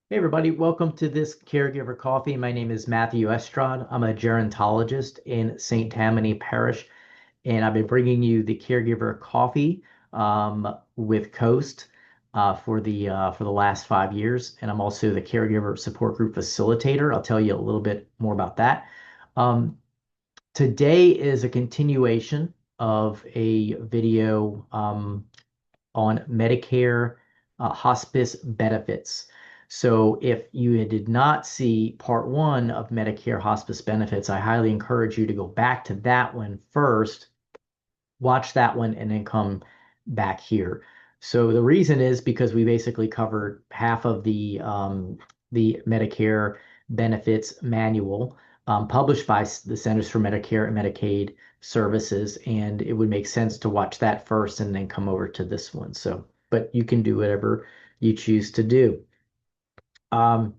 Hey everybody, welcome to this Caregiver Coffee. My name is Matthew Estrad. I'm a gerontologist in St. Tammany Parish, and I've been bringing you the Caregiver Coffee with Coast for the last 5 years, and I'm also the Caregiver Support Group Facilitator. I'll tell you a little bit more about that. Um, Today is a continuation of a video on Medicare hospice benefits. So if you did not see part one of Medicare hospice benefits, I highly encourage you to go back to that one first, watch that one, and then come back here. So the reason is because we basically covered half of the Medicare benefits manual published by the Centers for Medicare and Medicaid Services, and it would make sense to watch that first and then come over to this one. So, but you can do whatever you choose to do. Um,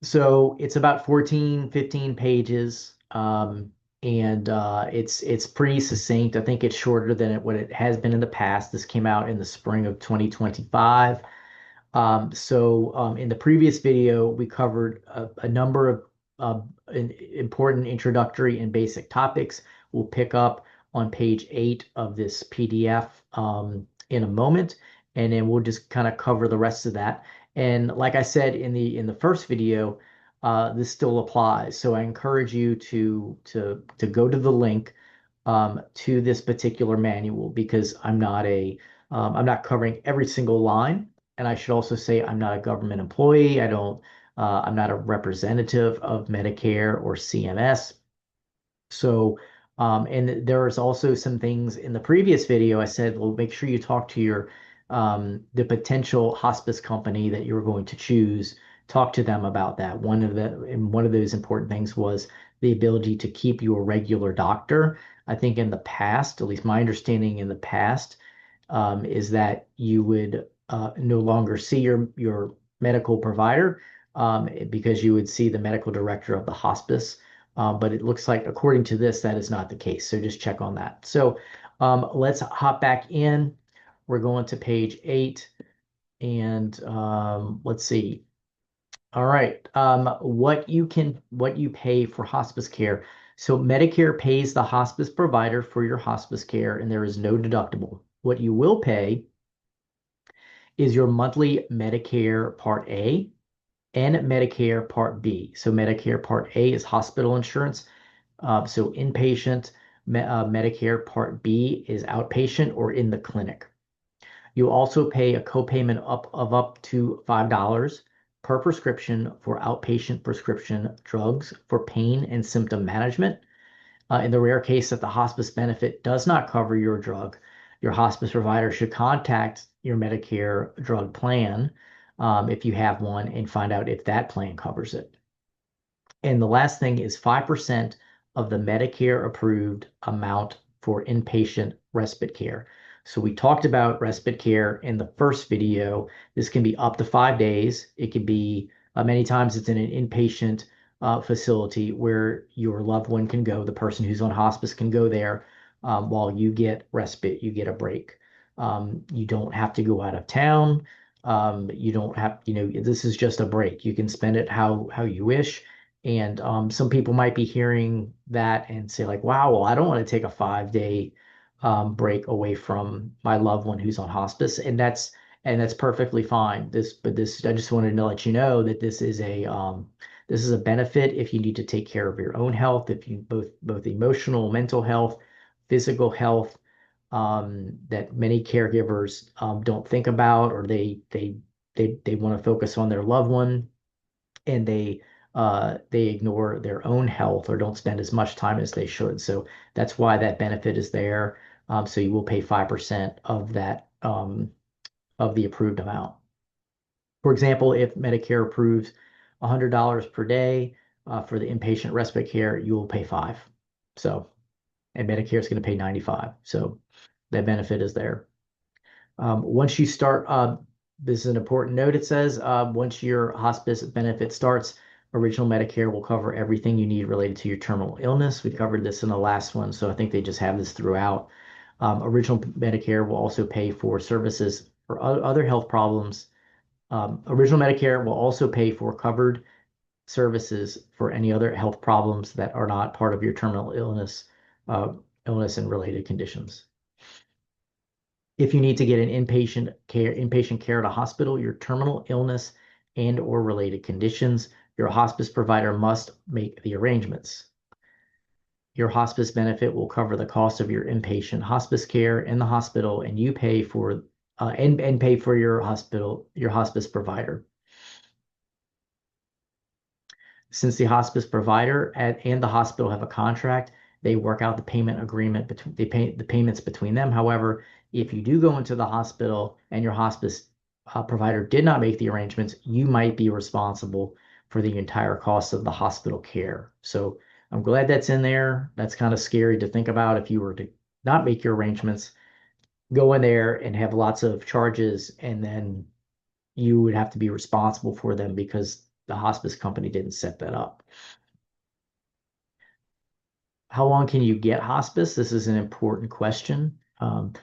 so it's about 14, 15 pages, and it's pretty succinct. I think it's shorter than what it has been in the past. This came out in the spring of 2025. In the previous video, we covered a number of important introductory and basic topics. We'll pick up on page 8 of this PDF in a moment, and then we'll just kind of cover the rest of that. And like I said in the first video, this still applies. So I encourage you to go to the link to this particular manual because I'm not covering every single line. And I should also say I'm not a government employee. I'm not a representative of Medicare or CMS. So, and there's also some things in the previous video I said, well, make sure you talk to the potential hospice company that you're going to choose. Talk to them about that. One of those important things was the ability to keep you a regular doctor. I think in the past, at least my understanding in the past, is that you would no longer see your medical provider because you would see the medical director of the hospice. But it looks like, according to this, that is not the case. So just check on that. So let's hop back in. We're going to page 8, and let's see. All right. What you pay for hospice care. So Medicare pays the hospice provider for your hospice care, and there is no deductible. What you will pay is your monthly Medicare Part A and Medicare Part B. So Medicare Part A is hospital insurance. So inpatient, Medicare Part B is outpatient or in the clinic. You also pay a copayment up to $5 per prescription for outpatient prescription drugs for pain and symptom management. In the rare case that the hospice benefit does not cover your drug, your hospice provider should contact your Medicare drug plan, if you have one, and find out if that plan covers it. And the last thing is 5% of the Medicare approved amount for inpatient respite care. So we talked about respite care in the first video. This can be up to 5 days. It can be many times it's in an inpatient facility where your loved one can go. The person who's on hospice can go there while you get respite, you get a break. You don't have to go out of town. You don't have, this is just a break. You can spend it how you wish. And some people might be hearing that and say, like, wow, well, I don't want to take a 5 day break away from my loved one who's on hospice. And that's perfectly fine. I just wanted to let you know that this is a benefit if you need to take care of your own health, if you both emotional, mental health, physical health, that many caregivers don't think about, or they want to focus on their loved one and they ignore their own health or don't spend as much time as they should. So that's why that benefit is there. So you will pay 5% of that of the approved amount. For example, if Medicare approves $100 per day for the inpatient respite care, you will pay 5. So, and Medicare is going to pay 95. So that benefit is there. Once you start, this is an important note. It says once your hospice benefit starts, original Medicare will cover everything you need related to your terminal illness. We covered this in the last one, so I think they just have this throughout. Original Medicare will also pay for services for other health problems Original Medicare will also pay for covered services for any other health problems that are not part of your terminal uh, illness and related conditions. If you need to get an inpatient care at a hospital, your terminal illness and or related conditions, your hospice provider must make the arrangements. Your hospice benefit will cover the cost of your inpatient hospice care in the hospital, and you pay for and pay for your hospice provider. Since the hospice provider and the hospital have a contract, they work out the payment agreement between they pay the payments between them. However, if you do go into the hospital and your hospice provider did not make the arrangements, you might be responsible for the entire cost of the hospital care. So I'm glad that's in there. That's kind of scary to think about if you were to not make your arrangements, go in there and have lots of charges, and then you would have to be responsible for them because the hospice company didn't set that up. How long can you get hospice? This is an important question.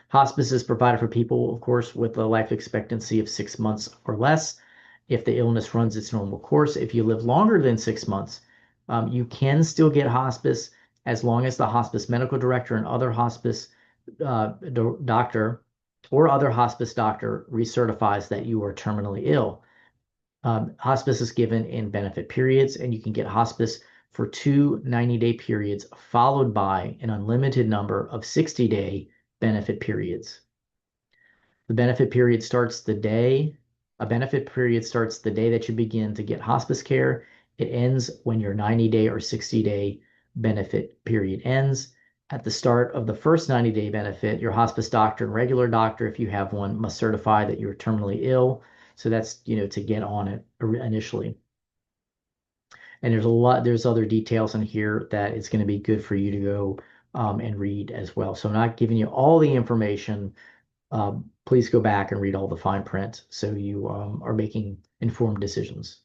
Hospice is provided for people, of course, with a life expectancy of 6 months or less. If the illness runs its normal course, if you live longer than 6 months, you can still get hospice as long as the hospice medical director and other hospice doctor or other hospice doctor recertifies that you are terminally ill. Hospice is given in benefit periods, and you can get hospice for two 90-day periods, followed by an unlimited number of 60-day benefit periods. The benefit period starts the day, a benefit period starts the day that you begin to get hospice care. It ends when your 90-day or 60-day benefit period ends. At the start of the first 90-day benefit, your hospice doctor and regular doctor, if you have one, must certify that you're terminally ill. So that's, to get on it initially. And there's other details in here that it's going to be good for you to go and read as well. So I'm not giving you all the information. Please go back and read all the fine print so you are making informed decisions.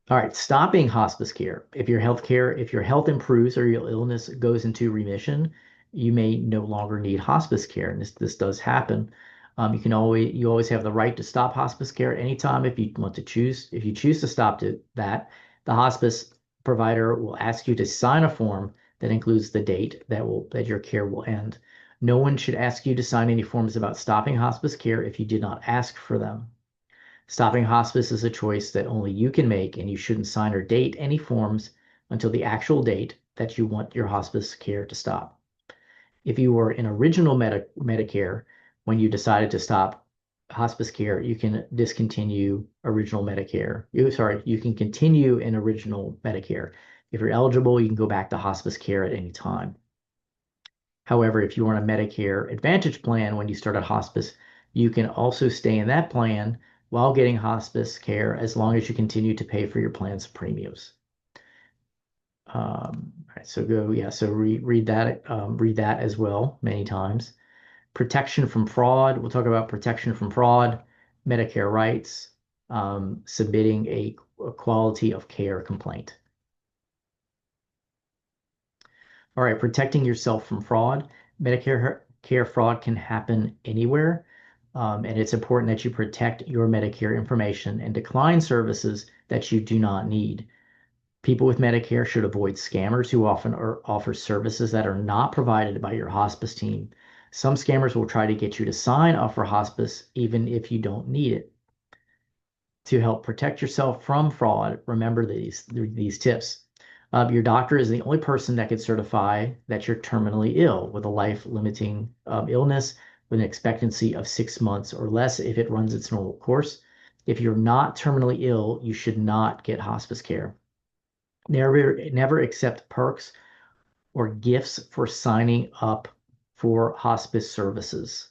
All right, stopping hospice care. If your health improves or your illness goes into remission, you may no longer need hospice care. And this does happen. You always have the right to stop hospice care anytime if you choose to stop that, the hospice provider will ask you to sign a form that includes the date that your care will end. No one should ask you to sign any forms about stopping hospice care if you did not ask for them. Stopping hospice is a choice that only you can make, and you shouldn't sign or date any forms until the actual date that you want your hospice care to stop. If you were in original Medicare when you decided to stop hospice care, you can discontinue original Medicare. You can continue in original Medicare. If you're eligible, you can go back to hospice care at any time. However, if you were on a Medicare Advantage plan when you started hospice, you can also stay in that plan while getting hospice care as long as you continue to pay for your plan's premiums. All right, so read that as well many times. Protection from fraud. We'll talk about protection from fraud, Medicare rights, submitting a quality of care complaint. All right, protecting yourself from fraud. Medicare care fraud can happen anywhere, and it's important that you protect your Medicare information and decline services that you do not need. People with Medicare should avoid scammers who often offer services that are not provided by your hospice team. Some scammers will try to get you to sign up for hospice even if you don't need it. To help protect yourself from fraud, remember these tips. Your doctor is the only person that can certify that you're terminally ill with a life-limiting illness with an expectancy of 6 months or less if it runs its normal course. If you're not terminally ill, you should not get hospice care. Never accept perks or gifts for signing up for hospice services.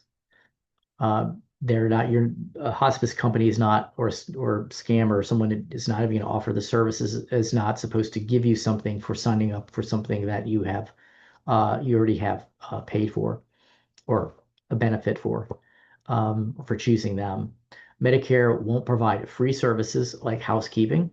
They're not your hospice company is not or scam or someone is not even going to offer the services is not supposed to give you something for signing up for something that you already have paid for or a benefit for choosing them. Medicare won't provide free services like housekeeping.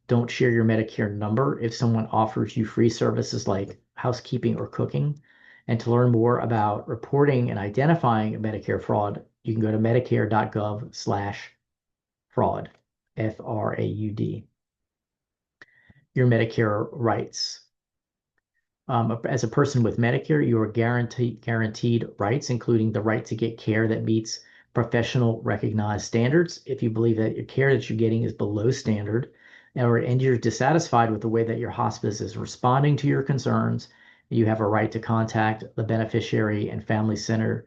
Don't share your Medicare number if someone offers you free services like housekeeping or cooking. And to learn more about reporting and identifying Medicare fraud, You can go to medicare.gov/fraud, FRAUD. Your Medicare rights. As a person with Medicare, you are guaranteed rights, including the right to get care that meets professional recognized standards. If you believe that your care that you're getting is below standard, and you're dissatisfied with the way that your hospice is responding to your concerns, you have a right to contact the Beneficiary and Family Centered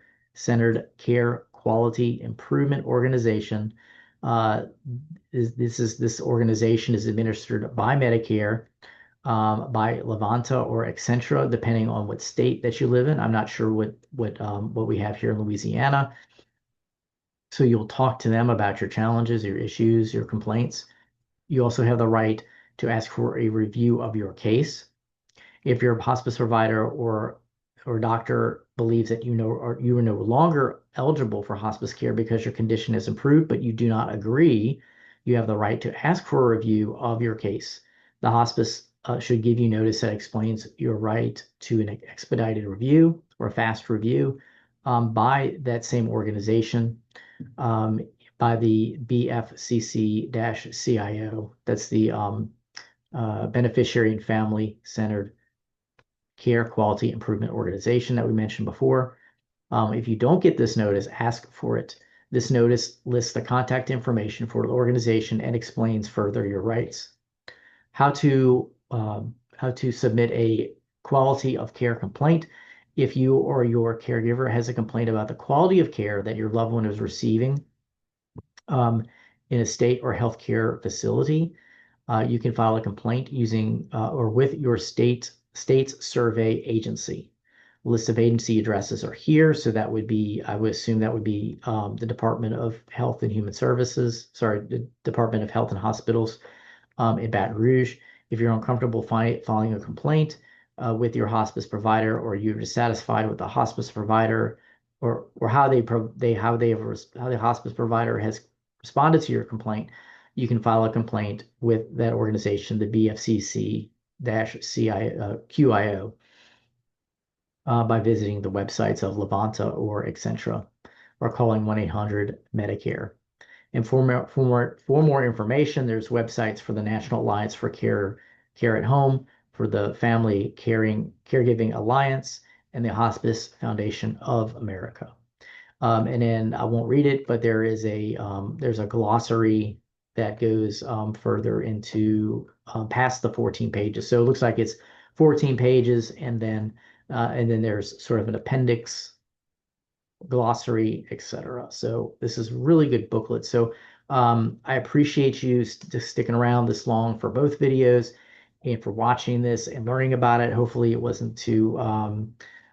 Care Quality Improvement Organization. This organization is administered by Medicare, by Levanta or Accentra, depending on what state that you live in. I'm not sure what we have here in Louisiana. So you'll talk to them about your challenges, your issues, your complaints. You also have the right to ask for a review of your case. If your hospice provider or doctor believes that you are no longer eligible for hospice care because your condition has improved, but you do not agree, you have the right to ask for a review of your case. The hospice should give you notice that explains your right to an expedited review or a fast review by that same organization, by the BFCC-CIO. That's the Beneficiary and Family Centered Care Quality Improvement Organization that we mentioned before. If you don't get this notice, ask for it. This notice lists the contact information for the organization and explains further your rights. How to submit a quality of care complaint. If you or your caregiver has a complaint about the quality of care that your loved one is receiving in a state or healthcare facility, you can file a complaint using or with your state's survey agency. List of agency addresses are here, so that would be, I would assume that would be the Department of Health and Human Services, sorry, the Department of Health and Hospitals in Baton Rouge. If you're uncomfortable filing a complaint with your hospice provider, or you're dissatisfied with the hospice provider, or how the hospice provider has responded to your complaint, you can file a complaint with that organization, the BFCC-QIO, by visiting the websites of Levanta or Accentra, or calling 1-800-MEDICARE. And for more information, there's websites for the National Alliance for Care at Home, for the Family Caregiving Alliance, and the Hospice Foundation of America. And then I won't read it, but there's a glossary that goes further into past the 14 pages. So it looks like it's 14 pages, and then there's sort of an appendix, glossary, etc. So this is really good booklet. So I appreciate you sticking around this long for both videos and for watching this and learning about it. Hopefully it wasn't too,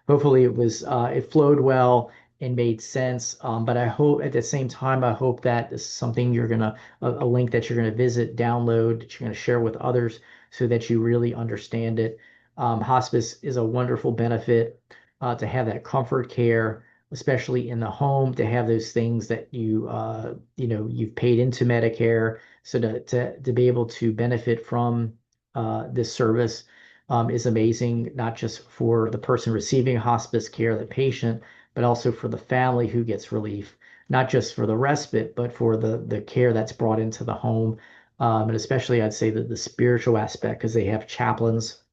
hopefully it flowed well and made sense. But I hope at the same time, I hope that this is something a link that you're gonna visit, download, that you're gonna share with others so that you really understand it. Hospice is a wonderful benefit to have that comfort care, especially in the home, to have those things that you've paid into Medicare. So to be able to benefit from this service is amazing, not just for the person receiving hospice care, the patient, but also for the family who gets relief, not just for the respite, but for the care that's brought into the home. And especially I'd say that the spiritual aspect, because they have chaplains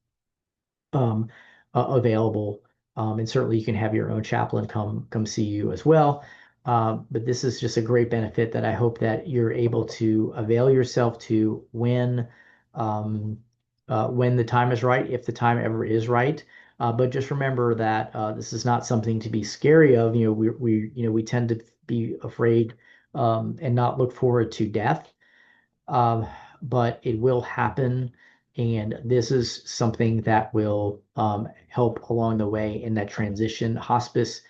um, available. And certainly you can have your own chaplain come see you as well. But this is just a great benefit that I hope that you're able to avail yourself to when the time is right, if the time ever is right. But just remember that this is not something to be scary of. We tend to be afraid and not look forward to death, um, but it will happen. And this is something that will help along the way in that transition. Hospice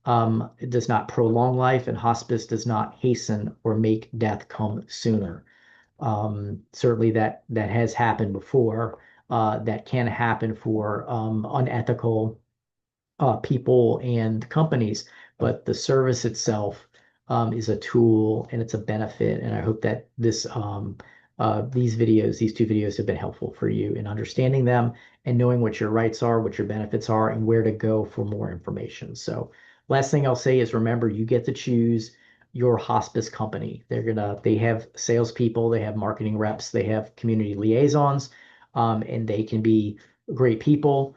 it does not prolong life, and hospice does not hasten or make death come sooner. Certainly that has happened before. That can happen for unethical people and companies, but the service itself is a tool and it's a benefit. And I hope that these two videos have been helpful for you in understanding them and knowing what your rights are, what your benefits are, and where to go for more information. So Last thing I'll say is remember, you get to choose your hospice company. They have salespeople, they have marketing reps, they have community liaisons, and they can be great people.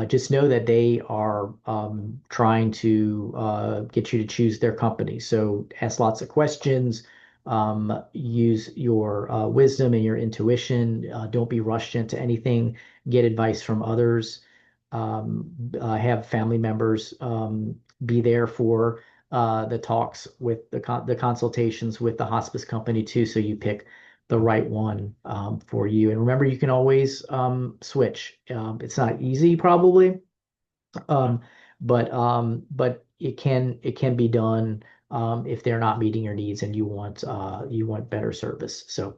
Just know that they are trying to get you to choose their company. So ask lots of questions, use your wisdom and your intuition. Don't be rushed into anything. Get advice from others. Have family members be there for the talks with the consultations with the hospice company too, so you pick the right one for you. And remember, you can always switch. It's not easy, probably, um, but it can be done if they're not meeting your needs and you want better service. So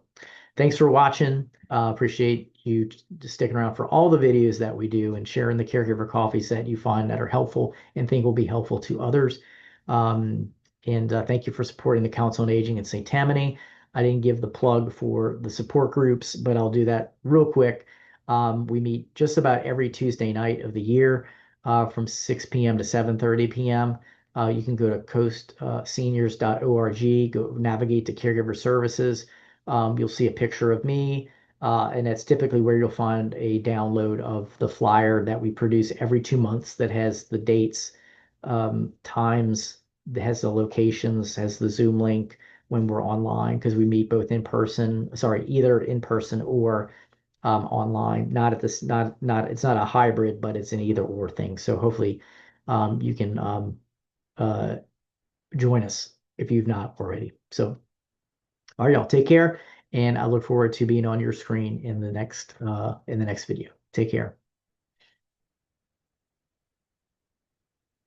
thanks for watching. Appreciate you sticking around for all the videos that we do and sharing the caregiver coffees that you find that are helpful and think will be helpful to others. Um, and thank you for supporting the Council on Aging in St. Tammany. I didn't give the plug for the support groups, but I'll do that real quick. We meet just about every Tuesday night of the year from 6 p.m. to 7:30 p.m. You can go to coastseniors.org, go navigate to Caregiver Services. You'll see a picture of me, and that's typically where you'll find a download of the flyer that we produce every 2 months that has the dates, times, that has the locations, has the Zoom link when we're online, because we meet both in person, sorry, either in person or online. Not at this, not it's not a hybrid, but it's an either or thing. So hopefully you can uh, join us if you've not already. So all right, y'all, take care, and I look forward to being on your screen in the next video. Take care.